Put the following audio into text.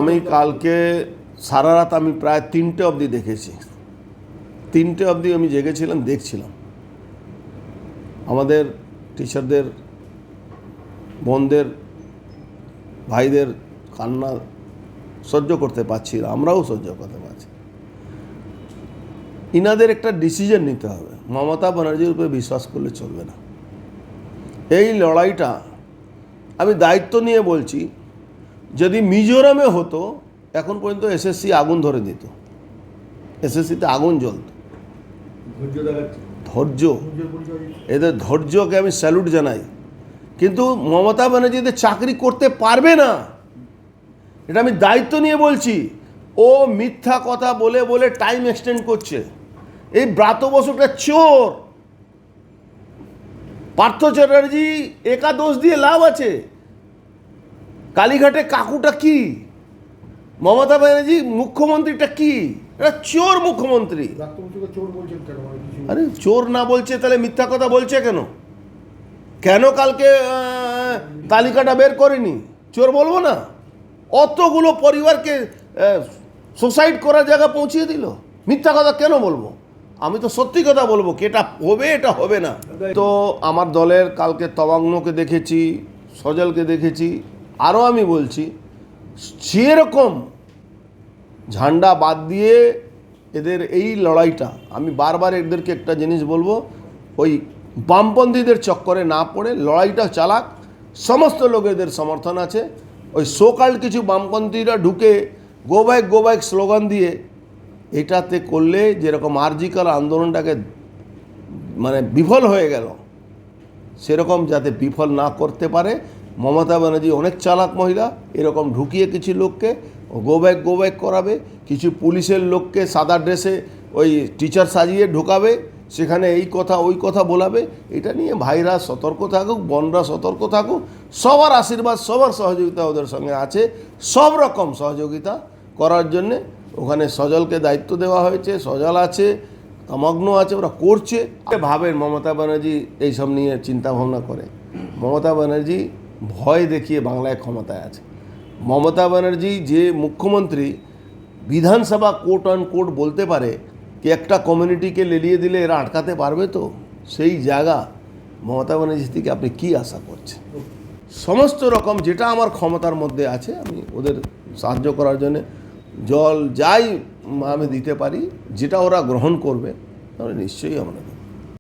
আমি কালকে সারা রাত আমি প্রায় 3টে অবধি দেখেছি। 3টে অবধি আমি জেগেছিলাম, দেখছিলাম। আমাদের টিচারদের, বোনদের, ভাইদের কান্না সহ্য করতে পারছি না, আমরাও সহ্য করতে পারছি। ইনাদের একটা ডিসিশন নিতে হবে। মমতা ব্যানার্জির উপরে বিশ্বাস করলে চলবে না। এই লড়াইটা আমি দায়িত্ব নিয়ে বলছি, যদি মিজোরামে হতো এখন পর্যন্ত এসএসসি আগুন ধরে দিত, এসএসসিতে আগুন জ্বলত। ধৈর্য, এদের ধৈর্যকে আমি স্যালুট জানাই। কিন্তু মমতা ব্যানার্জি এদের চাকরি করতে পারবে না, এটা আমি দায়িত্ব নিয়ে বলছি। ও মিথ্যা কথা বলে বলে টাইম এক্সটেন্ড করছে। এই ব্রাত্য বসুটা চোর, পার্থ চ্যাটার্জি একাদোষ দিয়ে লাভ আছে। কালীঘাটে কাকুটা কি, মমতা ব্যানার্জি মুখ্যমন্ত্রীটা কি? এটা চোর মুখ্যমন্ত্রী। আরে চোর না বলছে তাহলে মিথ্যা কথা বলছে কেন? কেন কালকে তালিকাটা বের করেনি? চোর বলবো না? অতগুলো পরিবারকে সুসাইড করার জায়গা পৌঁছিয়ে দিল, মিথ্যা কথা কেন বলবো? আমি তো সত্যি কথা বলবো কি এটা হবে, এটা হবে না। তো আমার দলের কালকে তবাগ্নকে দেখেছি, সজলকে দেখেছি। আরও আমি বলছি, যেরকম ঝান্ডা বাদ দিয়ে এদের এই লড়াইটা, আমি বারবার এদেরকে একটা জিনিস বলবো, ওই বামপন্থীদের চক্করে না পড়ে লড়াইটা চালাক। সমস্ত লোকেদের সমর্থন আছে। ওই সোকাল্ড কিছু বামপন্থীরা ঢুকে গো ব্যাক স্লোগান দিয়ে এটাতে করলে, যেরকম আরজিকর আন্দোলনটাকে মানে বিফল হয়ে গেল, সেরকম যাতে বিফল না করতে পারে। মমতা ব্যানার্জি অনেক চালাক মহিলা, এরকম ঢুকিয়ে কিছু লোককে গো ব্যাক করাবে, কিছু পুলিশের লোককে সাদা ড্রেসে ওই টিচার সাজিয়ে ঢোকাবে, সেখানে এই কথা ওই কথা বলাবে। এটা নিয়ে ভাইরা সতর্ক থাকুক, বোনরা সতর্ক থাকুক। সবার আশীর্বাদ, সবার সহযোগিতা ওদের সঙ্গে আছে, সব রকম সহযোগিতা করার জন্যে। ওখানে সজলকে দায়িত্ব দেওয়া হয়েছে, সজল আছে, তমগ্ন আছে, ওরা করছে। ভাবেন মমতা ব্যানার্জি এইসব নিয়ে চিন্তা ভাবনা করে? মমতা ব্যানার্জি ভয় দেখিয়ে বাংলায় ক্ষমতায় আছে। মমতা ব্যানার্জি যে মুখ্যমন্ত্রী, বিধানসভা কোট অন কোট বলতে পারে কি একটা কমিউনিটিকে লেলিয়ে দিলে এরা আটকাতে পারবে? তো সেই জায়গা মমতা ব্যানার্জি থেকে আপনি কি আশা করছেন? সমস্ত রকম যেটা আমার ক্ষমতার মধ্যে আছে আমি ওদের সাহায্য করার জন্য জল যাই আমি দিতে পারি, যেটা ওরা গ্রহণ করবে তাহলে নিশ্চয়ই আমরা